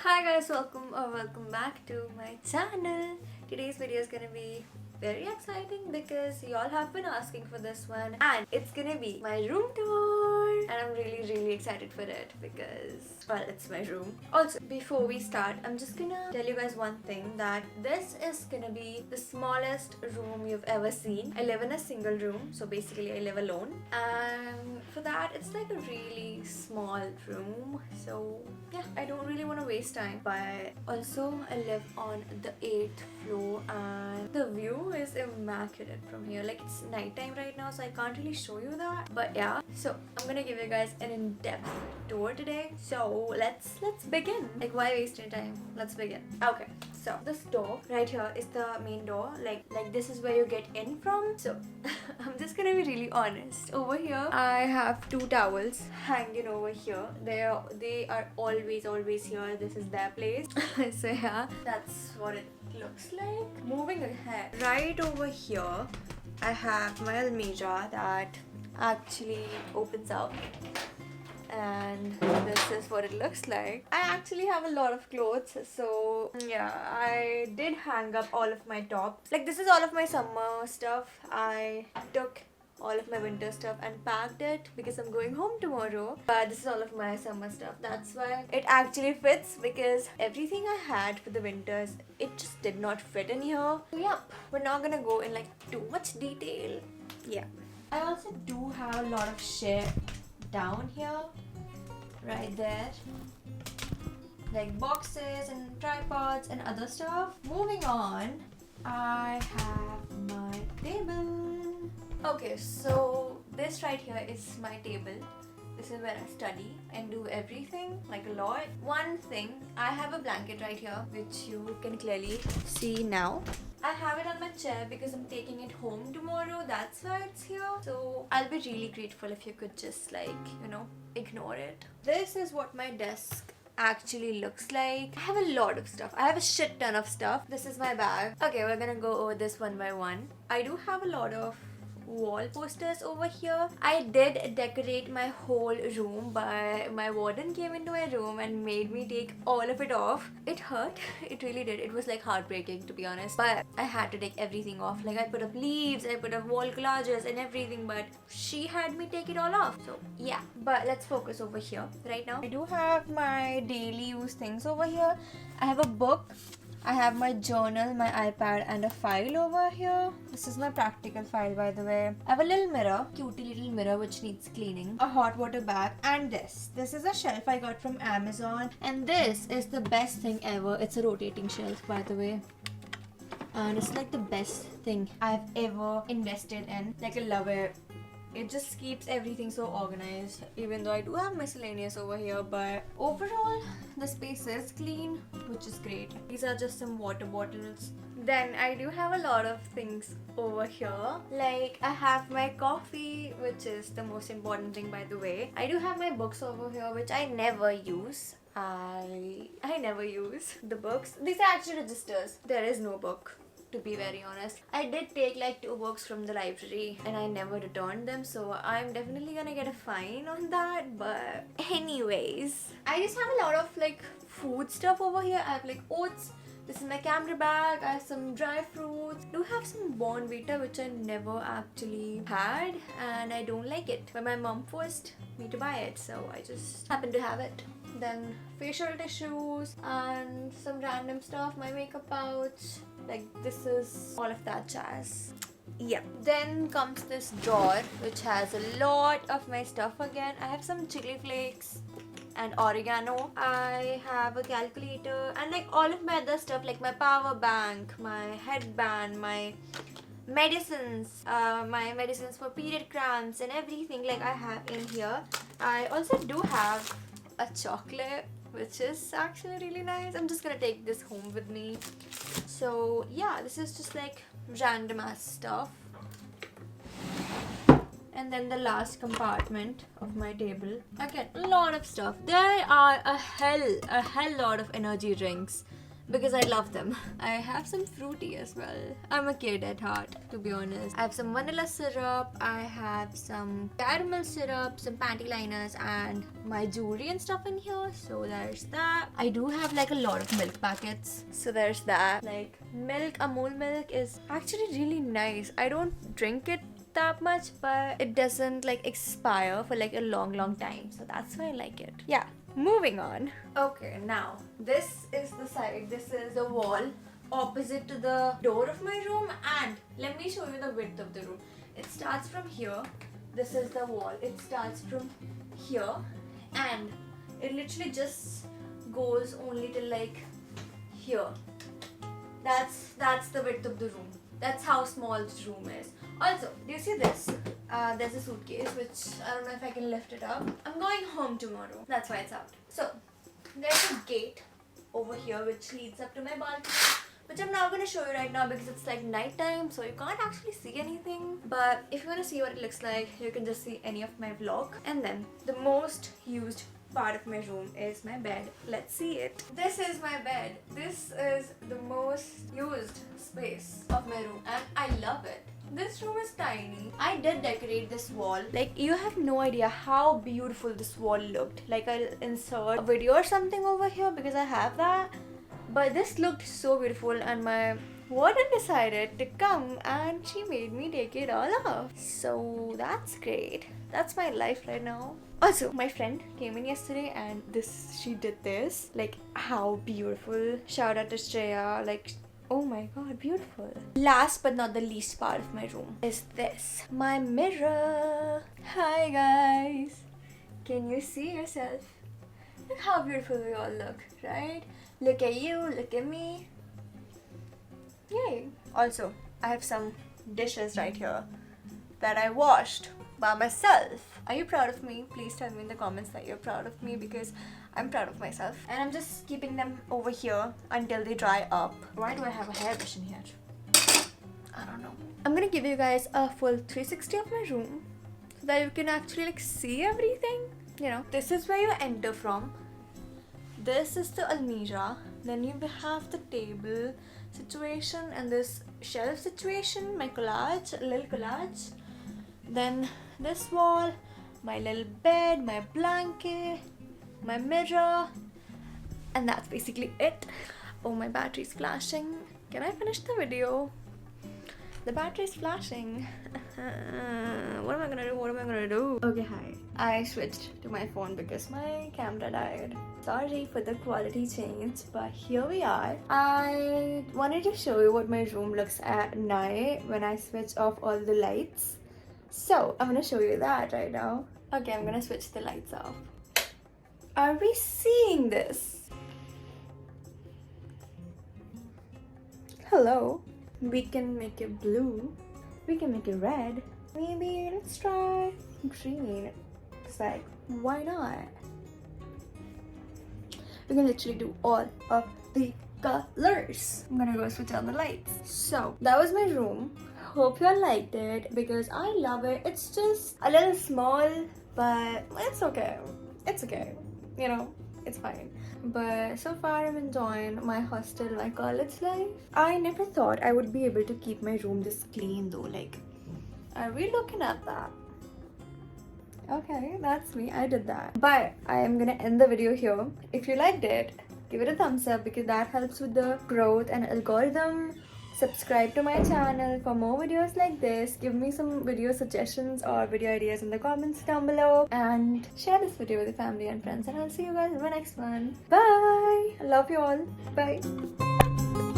Hi guys, welcome back to my channel. Today's video is gonna be very exciting because y'all have been asking for this one, and it's gonna be my room tour, and I'm really excited for it because, well, it's my room. Also, before we start, I'm just gonna tell you guys one thing, that this is gonna be the smallest room you've ever seen. I live in a single room, so basically I live alone, and for that it's like a really small room. So yeah, I don't really want to waste time, but also I live on the 8th floor and the view is immaculate from here. Like, it's nighttime right now, so I can't really show you that, but yeah. So I'm gonna give you guys an in-depth tour today, so let's begin. Like, why waste any time? Let's begin. Okay, so this door right here is the main door. Like this is where you get in from. So I'm just gonna be really honest. Over here I have two towels hanging over here. They are always here. This is their place. So yeah, that's what it looks like. Moving ahead, right over here I have my almirah that actually opens up, and this is what it looks like. I actually have a lot of clothes, so yeah, I did hang up all of my tops. Like, this is all of my summer stuff. I took all of my winter stuff and packed it because I'm going home tomorrow, but this is all of my summer stuff. That's why it actually fits, because everything I had for the winters, it just did not fit in here. So yeah, we're not gonna go in like too much detail. Yeah, I also do have a lot of shit down here, right there, like boxes and tripods and other stuff. Moving on, I have my table. Okay, so this right here is my table. This is where I study and do everything, like a lot. One thing, I have a blanket right here, which you can clearly see now. I have it on my chair because I'm taking it home tomorrow. That's why it's here. So I'll be really grateful if you could just, like, ignore it. This is what my desk actually looks like. I have a lot of stuff. I have a shit ton of stuff. This is my bag. Okay, we're gonna go over this one by one. I do have a lot of wall posters over here. I did decorate my whole room, but my warden came into my room and made me take all of it off. It hurt. It really did. It was like heartbreaking, to be honest, but I had to take everything off. Like, I put up leaves, I put up wall collages and everything, but she had me take it all off. So yeah, but let's focus over here right now. I do have my daily use things over here. I have a book, I have my journal, my iPad, and a file over here. This is my practical file, by the way. I have a little mirror, cutie little mirror which needs cleaning, a hot water bag, and this. This is a shelf I got from Amazon, and this is the best thing ever. It's a rotating shelf, by the way, and it's like the best thing I've ever invested in. Like, I love it. It just keeps everything so organized, even though I do have miscellaneous over here, but overall the space is clean, which is great. These are just some water bottles. Then I do have a lot of things over here. Like, I have my coffee, which is the most important thing, by the way. I do have my books over here, which I never use. I never use the books. These are actually registers. There is no book, to be very honest. I did take like 2 books from the library and I never returned them, so I'm definitely gonna get a fine on that. But anyways, I just have a lot of like food stuff over here. I have like oats. This is my camera bag. I have some dry fruits. I do have some Bonvita, which I never actually had and I don't like it, but my mom forced me to buy it, so I just happened to have it. Then facial tissues and some random stuff, my makeup pouch. Like, this is all of that jazz. Yeah. Then comes this drawer which has a lot of my stuff again. I have some chili flakes and oregano. I have a calculator and like all of my other stuff, like my power bank, my headband, my medicines, my medicines for period cramps and everything, like I have in here. I also do have a chocolate, which is actually really nice. I'm just gonna take this home with me. So yeah, this is just like random ass stuff. And then the last compartment of my table, again, a lot of stuff. There are a hell lot of energy drinks. because I love them. I have some fruity as well. I'm a kid at heart, to be honest. I have some vanilla syrup, I have some caramel syrup, some panty liners, and my jewelry and stuff in here. So there's that. I do have like a lot of milk packets. So there's that. Like milk, Amul milk is actually really nice. I don't drink it that much, but it doesn't like expire for like a long time. So that's why I like it. Yeah. Moving on. Okay, now this is the side. This is the wall opposite to the door of my room, and let me show you the width of the room. It starts from here. This is the wall. It starts from here, and it literally just goes only till like here. That's the width of the room. That's how small this room is. Also, do you see this? There's a suitcase which I don't know if I can lift it up. I'm going home tomorrow. That's why it's out. So, there's a gate over here which leads up to my balcony, which I'm not going to show you right now because it's like night time, so you can't actually see anything. But if you want to see what it looks like, you can just see any of my vlog. And then the most used part of my room is my bed. Let's see it. This is my bed. This is the most used space of my room, and I love it. This room is tiny. I did decorate this wall. Like, you have no idea how beautiful this wall looked. Like, I'll insert a video or something over here because I have that. But this looked so beautiful, and my warden decided to come and she made me take it all off. So that's great. That's my life right now. Also, my friend came in yesterday and she did this. Like, how beautiful. Shout out to Shriwa. Like, oh my god, beautiful. Last but not the least part of my room is this. My mirror. Hi guys. Can you see yourself? Look how beautiful we all look, right? Look at you, look at me. Yay. Also, I have some dishes right here that I washed by myself. Are you proud of me? Please tell me in the comments that you're proud of me, because I'm proud of myself. And I'm just keeping them over here until they dry up. Why do I have a hairbrush in here? I don't know. I'm gonna give you guys a full 360 of my room so that you can actually like see everything. You know, this is where you enter from. This is the almirah. Then you have the table situation and this shelf situation, my collage, little collage. Then this wall, my little bed, my blanket, my mirror, and that's basically it. Oh, my battery's flashing. Can I finish the video? The battery's flashing. What am I gonna do? Okay, hi. I switched to my phone because my camera died. Sorry for the quality change, but here we are. I wanted to show you what my room looks at night when I switch off all the lights. So, I'm gonna show you that right now. Okay, I'm gonna switch the lights off. Are we seeing this? Hello. We can make it blue. We can make it red. Maybe let's try green. It's like, why not? We can literally do all of the colors. I'm gonna go switch on the lights. So, that was my room. Hope you all liked it because I love it. It's just a little small, but it's okay. It's okay. You know, it's fine. But so far I'm enjoying my hostel, my college life. I never thought I would be able to keep my room this clean though. Like, are we looking at that? Okay, that's me. I did that. But I am gonna end the video here. If you liked it, give it a thumbs up because that helps with the growth and algorithm. Subscribe to my channel for more videos like this. Give me some video suggestions or video ideas in the comments down below. And share this video with your family and friends. And I'll see you guys in my next one. Bye! I love you all. Bye!